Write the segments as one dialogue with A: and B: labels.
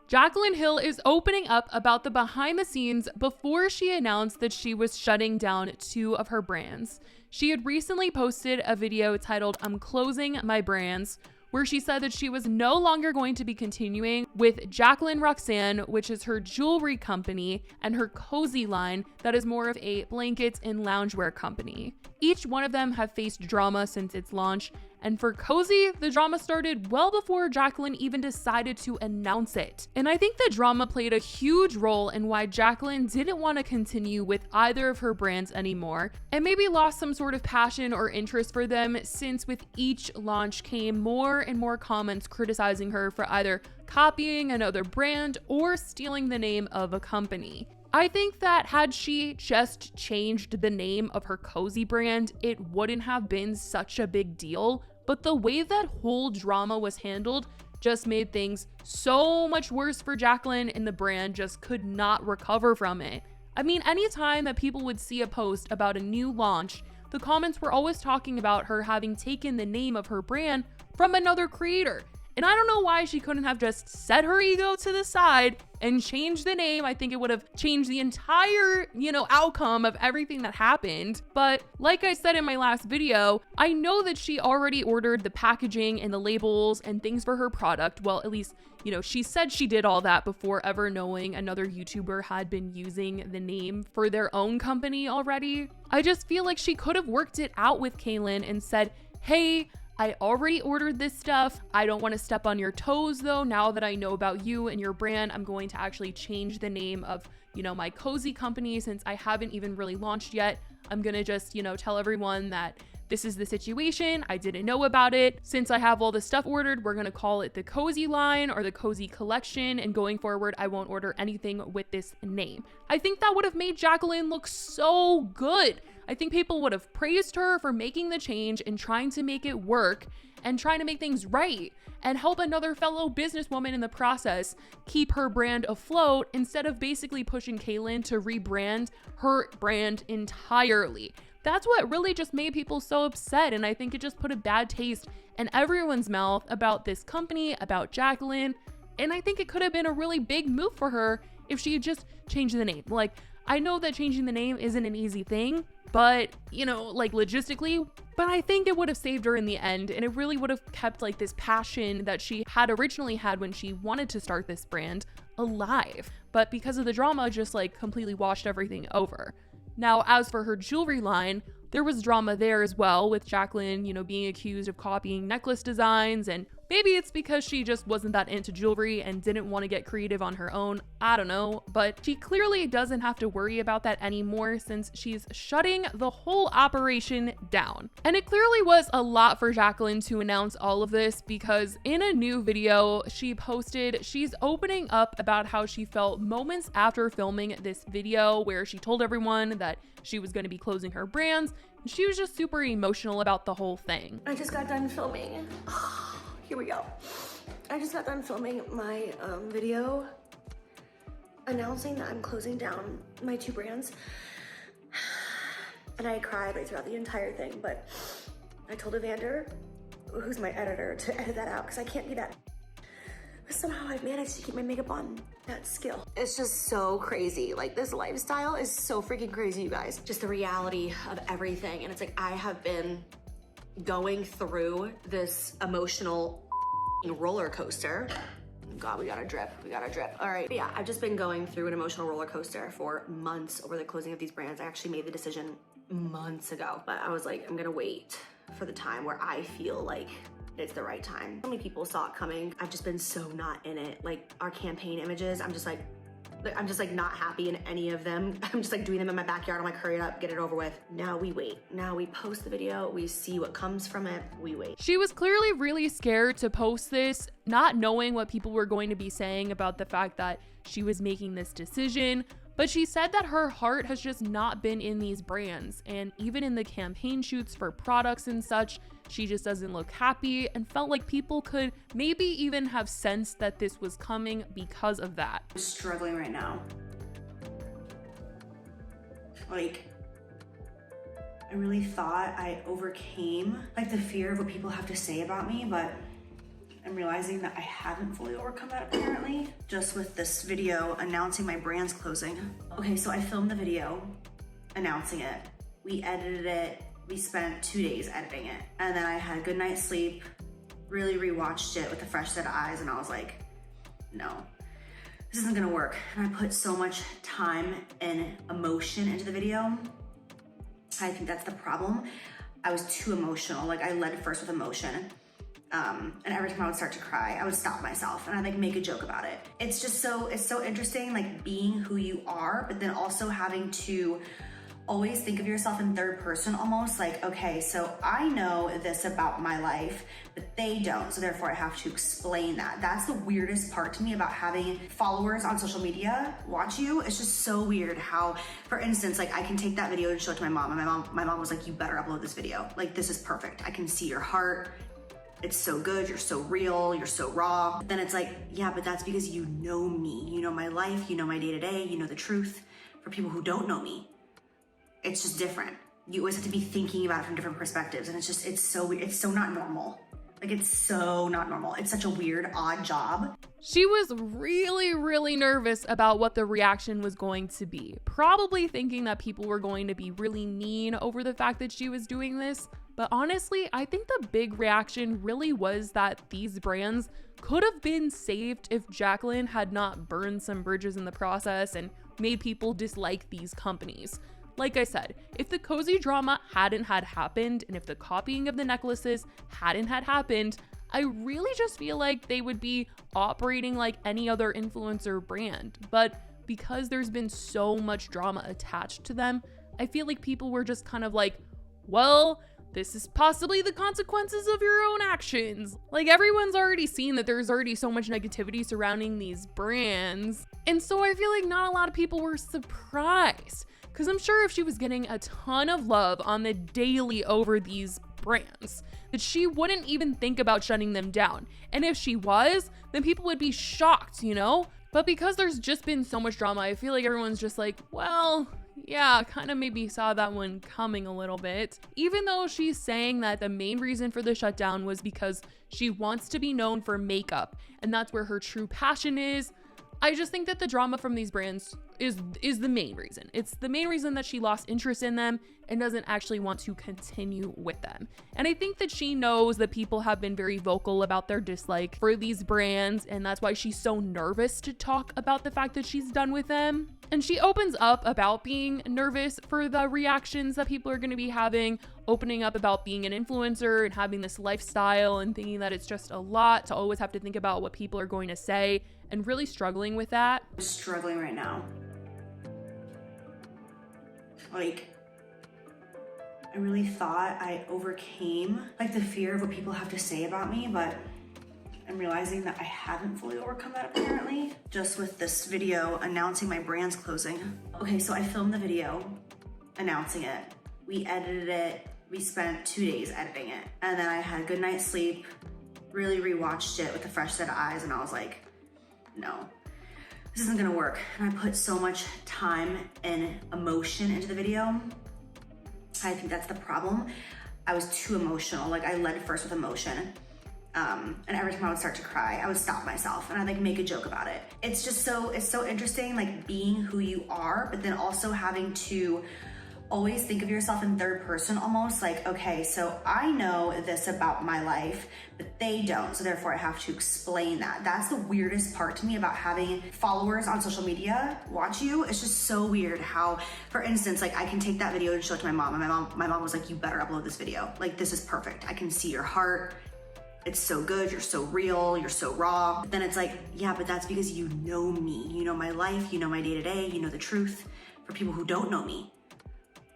A: JACLYN Hill is opening up about the behind the scenes before she announced that she was shutting down 2 of her brands. She had recently posted a video titled "I'm closing my brands," where she said that she was no longer going to be continuing with JACLYN Roxanne, which is her jewelry company, and her Cozy line that is more of a blankets and loungewear company. Each one of them have faced drama since its launch, and for Cozy, the drama started well before JACLYN even decided to announce it. And I think the drama played a huge role in why JACLYN didn't want to continue with either of her brands anymore, and maybe lost some sort of passion or interest for them, since with each launch came more and more comments criticizing her for either copying another brand or stealing the name of a company. I think that had she just changed the name of her Cozy brand, it wouldn't have been such a big deal. But the way that whole drama was handled just made things so much worse for JACLYN, and the brand just could not recover from it. I mean, anytime that people would see a post about a new launch, the comments were always talking about her having taken the name of her brand from another creator. And I don't know why she couldn't have just set her ego to the side and changed the name. I think it would have changed the entire, outcome of everything that happened. But like I said in my last video, I know that she already ordered the packaging and the labels and things for her product. Well, at least, she said she did all that before ever knowing another YouTuber had been using the name for their own company already. I just feel like she could have worked it out with JACLYN and said, hey, I already ordered this stuff. I don't want to step on your toes though. Now that I know about you and your brand, I'm going to actually change the name of, my Cozy company, since I haven't even really launched yet. I'm going to just, tell everyone that this is the situation. I didn't know about it. Since I have all the stuff ordered, we're going to call it the Cozy line or the Cozy collection. And going forward, I won't order anything with this name. I think that would have made JACLYN look so good. I think people would have praised her for making the change and trying to make it work and trying to make things right and help another fellow businesswoman in the process keep her brand afloat, instead of basically pushing JACLYN to rebrand her brand entirely. That's what really just made people so upset, and I think it just put a bad taste in everyone's mouth about this company, about JACLYN, and I think it could have been a really big move for her if she had just changed the name. Like, I know that changing the name isn't an easy thing, but, logistically, but I think it would have saved her in the end, and it really would have kept this passion that she had originally had when she wanted to start this brand alive. But because of the drama, just completely washed everything over. Now, as for her jewelry line, there was drama there as well, with JACLYN, being accused of copying necklace designs, and maybe it's because she just wasn't that into jewelry and didn't want to get creative on her own. I don't know, but she clearly doesn't have to worry about that anymore, since she's shutting the whole operation down. And it clearly was a lot for JACLYN to announce all of this, because in a new video she posted, she's opening up about how she felt moments after filming this video, where she told everyone that she was going to be closing her brands. She was just super emotional about the whole thing.
B: I just got done filming. Here we go. I just got done filming my video announcing that I'm closing down my 2 brands. And I cried throughout the entire thing, but I told Evander, who's my editor, to edit that out because I can't do that. But somehow I've managed to keep my makeup on. That skill. It's just so crazy. This lifestyle is so freaking crazy, you guys. Just the reality of everything. And it's I have been going through this emotional roller coaster. God, we gotta drip. All right, but yeah, I've just been going through an emotional roller coaster for months over the closing of these brands. I actually made the decision months ago, but I was I'm gonna wait for the time where I feel it's the right time. So many people saw it coming. I've just been so not in it. Our campaign images, I'm just not happy in any of them. I'm just doing them in my backyard. I'm hurry it up, get it over with. Now we wait. Now we post the video, we see what comes from it, we wait.
A: She was clearly really scared to post this, not knowing what people were going to be saying about the fact that she was making this decision. But she said that her heart has just not been in these brands, and even in the campaign shoots for products and such, she just doesn't look happy, and felt like people could maybe even have sensed that this was coming because of that.
C: I'm struggling right now. I really thought I overcame the fear of what people have to say about me, but I'm realizing that I haven't fully overcome that apparently, just with this video announcing my brand's closing. Okay, so I filmed the video announcing it. We edited it. We spent 2 days editing it. And then I had a good night's sleep, really rewatched it with a fresh set of eyes, and I was like, no, this isn't gonna work. And I put so much time and emotion into the video. I think that's the problem. I was too emotional. Like, I led first with emotion. And every time I would start to cry, I would stop myself and I'd like make a joke about it. It's so interesting, like being who you are, but then also having to always think of yourself in third person almost, like, okay, so I know this about my life, but they don't, so therefore I have to explain that. That's the weirdest part to me about having followers on social media watch you. It's just so weird how, for instance, like I can take that video and show it to my mom, and my mom was like, you better upload this video. Like, this is perfect. I can see your heart. It's so good, you're so real, you're so raw. But then it's like, yeah, but that's because you know me. You know my life, you know my day-to-day, you know the truth. For people who don't know me, it's just different. You always have to be thinking about it from different perspectives, and it's so weird. It's so not normal. Like, it's so not normal. It's such a weird, odd job.
A: She was really nervous about what the reaction was going to be. Probably thinking that people were going to be really mean over the fact that she was doing this. But honestly, I think the big reaction really was that these brands could have been saved if JACLYN had not burned some bridges in the process and made people dislike these companies. Like I said, if the cozy drama hadn't had happened, and if the copying of the necklaces hadn't had happened, I really just feel like they would be operating like any other influencer brand. But because there's been so much drama attached to them, I feel like people were just kind of like, well, this is possibly the consequences of your own actions. Like, everyone's already seen that there's already so much negativity surrounding these brands. And so I feel like not a lot of people were surprised, because I'm sure if she was getting a ton of love on the daily over these brands, that she wouldn't even think about shutting them down. And if she was, then people would be shocked, you know? But because there's just been so much drama, I feel like everyone's just like, well, yeah, kind of maybe saw that one coming a little bit. Even though she's saying that the main reason for the shutdown was because she wants to be known for makeup, and that's where her true passion is. I just think that the drama from these brands is the main reason. It's the main reason that she lost interest in them and doesn't actually want to continue with them. And I think that she knows that people have been very vocal about their dislike for these brands, and that's why she's so nervous to talk about the fact that she's done with them. And she opens up about being nervous for the reactions that people are going to be having, opening up about being an influencer and having this lifestyle and thinking that it's just a lot to always have to think about what people are going to say, and really struggling with that.
C: I'm struggling right now. Like, I really thought I overcame like the fear of what people have to say about me, but I'm realizing that I haven't fully overcome that apparently, just with this video announcing my brand's closing. Okay, so I filmed the video announcing it. We edited it. We spent 2 days editing it. And then I had a good night's sleep, really rewatched it with a fresh set of eyes, and I was like, no, this isn't gonna work. And I put so much time and emotion into the video. I think that's the problem. I was too emotional. Like, I led first with emotion. And every time I would start to cry, I would stop myself and I'd like make a joke about it. It's so interesting, like being who you are, but then also having to always think of yourself in third person almost, like, okay, so I know this about my life, but they don't, so therefore I have to explain that. That's the weirdest part to me about having followers on social media watch you. It's just so weird how, for instance, like I can take that video and show it to my mom, and my mom was like, you better upload this video. Like, this is perfect. I can see your heart. It's so good, you're so real, you're so raw. But then it's like, yeah, but that's because you know me. You know my life, you know my day-to-day, you know the truth. For people who don't know me,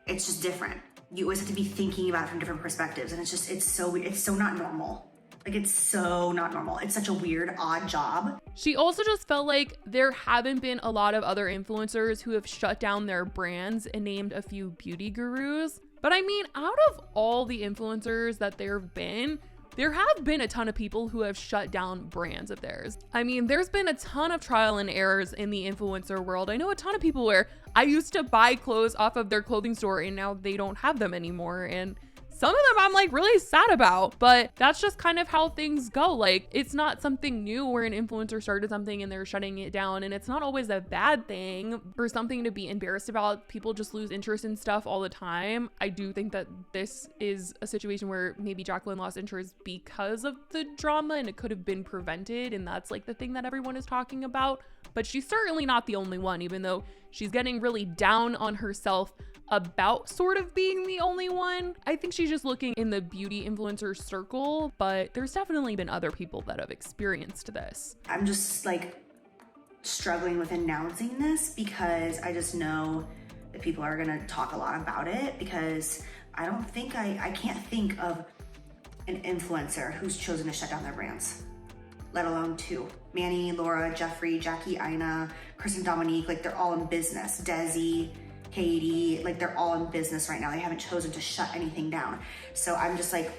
C: it's just different. You always have to be thinking about it from different perspectives, and it's so weird. It's so not normal. Like, it's so not normal. It's such a weird, odd job.
A: She also just felt like there haven't been a lot of other influencers who have shut down their brands, and named a few beauty gurus. But I mean, out of all the influencers that there have been a ton of people who have shut down brands of theirs. I mean, there's been a ton of trial and errors in the influencer world. I know a ton of people where I used to buy clothes off of their clothing store and now they don't have them anymore. And some of them I'm like really sad about, but that's just kind of how things go. Like, it's not something new where an influencer started something and they're shutting it down, and it's not always a bad thing or something to be embarrassed about. People just lose interest in stuff all the time. I do think that this is a situation where maybe JACLYN lost interest because of the drama and it could have been prevented, and that's like the thing that everyone is talking about. But she's certainly not the only one, even though she's getting really down on herself about sort of being the only one. I think she's just looking in the beauty influencer circle, but there's definitely been other people that have experienced this.
C: I'm just like struggling with announcing this because I just know that people are gonna talk a lot about it, because I don't think I can't think of an influencer who's chosen to shut down their brands, let alone two. Manny, Laura, Jeffrey, Jackie, Ina, Kristen, Dominique, like they're all in business. Desi, Katie, like they're all in business right now. They haven't chosen to shut anything down. So I'm just like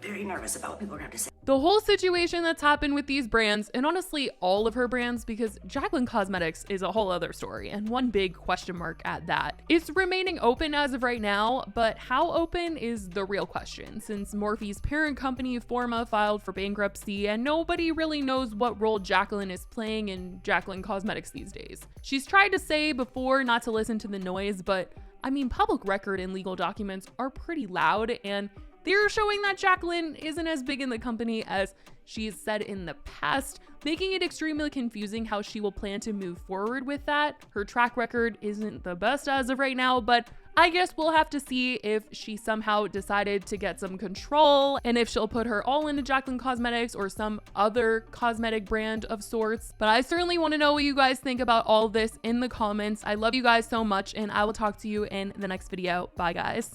C: very nervous about what people are gonna have to say.
A: The whole situation that's happened with these brands, and honestly all of her brands, because JACLYN Cosmetics is a whole other story and one big question mark at that. It's remaining open as of right now, but how open is the real question, since Morphe's parent company Forma filed for bankruptcy and nobody really knows what role JACLYN is playing in JACLYN Cosmetics these days. She's tried to say before not to listen to the noise, but I mean, public record and legal documents are pretty loud, and they're showing that JACLYN isn't as big in the company as she's said in the past, making it extremely confusing how she will plan to move forward with that. Her track record isn't the best as of right now, but I guess we'll have to see if she somehow decided to get some control and if she'll put her all into JACLYN Cosmetics or some other cosmetic brand of sorts. But I certainly want to know what you guys think about all this in the comments. I love you guys so much, and I will talk to you in the next video. Bye, guys.